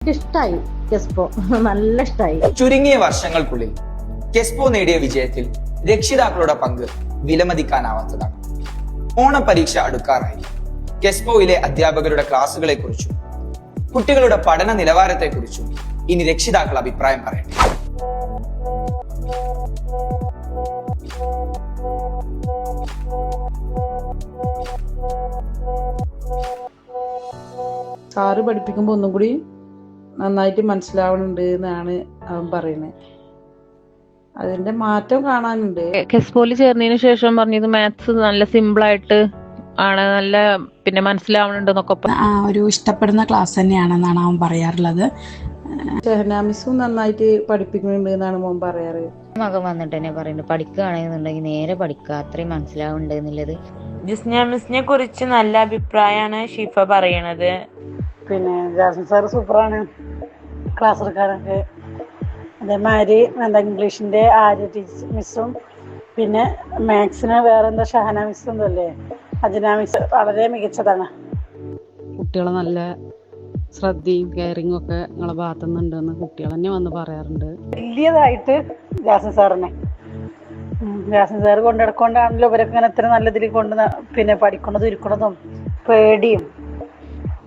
ഇഷ്ടായി കെസ്പോ, നല്ല ഇഷ്ടായി. ചുരുങ്ങിയ വർഷങ്ങൾക്കുള്ളിൽ കെസ്പോ നേടിയ വിജയത്തിൽ രക്ഷിതാക്കളുടെ പങ്ക് വിലമതിക്കാനാവാത്തതാണ്. ഓണപരീക്ഷ അടുക്കാറായി. കെസ്പോയിലെ അധ്യാപകരുടെ ക്ലാസുകളെ കുറിച്ചും കുട്ടികളുടെ പഠന നിലവാരത്തെ കുറിച്ചും ഇനി രക്ഷിതാക്കൾ അഭിപ്രായം പറയട്ടെ. സാറ് പഠിപ്പിക്കുമ്പോൾ ഒന്നും കൂടി നന്നായിട്ട് മനസ്സിലാവണുണ്ട് എന്നാണ് അവൻ പറയുന്നത്. അതിന്റെ മാറ്റം കാണാനുണ്ട്. കെസ്പോയിൽ ചേർന്നതിന് ശേഷം പറഞ്ഞത് മാത്സ് നല്ല സിമ്പിൾ ആയിട്ട് ആണ്, നല്ല പിന്നെ മനസ്സിലാവണുണ്ടെന്നൊക്കെ ഒരു ഇഷ്ടപ്പെടുന്ന ക്ലാസ് തന്നെയാണെന്നാണ് അവൻ പറയാറുള്ളത്. ഷഹന മിസ്സും നന്നായിട്ട് പഠിപ്പിക്കുന്നുണ്ട് എന്നാണ് മോൻ പറയാറ്. മകൻ വന്നിട്ട് തന്നെ പറയുന്നത് പഠിക്കുകയാണെന്നുണ്ടെങ്കിൽ നേരെ പഠിക്കുക, അത്രയും മനസ്സിലാവുന്നുണ്ട് എന്നുള്ളത്. ജിസ്ന മിസ്സിനെ കുറിച്ച് നല്ല അഭിപ്രായമാണ് ഷിഫ പറയണത്. പിന്നെ ജാസ്മിൻ സാറ് സൂപ്പറാണ് ക്ലാസ് എടുക്കാനൊക്കെ. അതേമാതിരി ഇംഗ്ലീഷിന്റെ ആര്യ ടീച്ചർ മിസ്സും പിന്നെ മാത്സിന് വേറെന്താ ഷഹന മിസ്സും അല്ലേ, അജ്ന മിസ് വളരെ മികച്ചതാണ്. കുട്ടികളെ നല്ല ശ്രദ്ധയും കെയറിങ്ങും ഒക്കെ നിങ്ങളെ ഭാഗത്തുനിന്നുണ്ടെന്ന് കുട്ടികൾ തന്നെ വന്ന് പറയാറുണ്ട്. വലിയതായിട്ട് ജാസ്മിൻ സാറിനെ ജാസ്മിൻ സാറ് കൊണ്ടെടുക്കൊണ്ടാണല്ലോ ഇവരൊക്കെ ഇങ്ങനെ ഇത്ര നല്ല ഇതിൽ പിന്നെ പഠിക്കുന്നതും ഇരിക്കുന്നതും പേടിയും.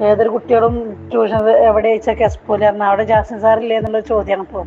ഏതൊരു കുട്ടികളും ട്യൂഷൻ എവിടെ വെച്ചാൽ കെസ്പോല് പറഞ്ഞാൽ അവിടെ ജാസ്മിൻ സാറില്ലേ എന്നുള്ള ചോദ്യമാണ് ഇപ്പോൾ.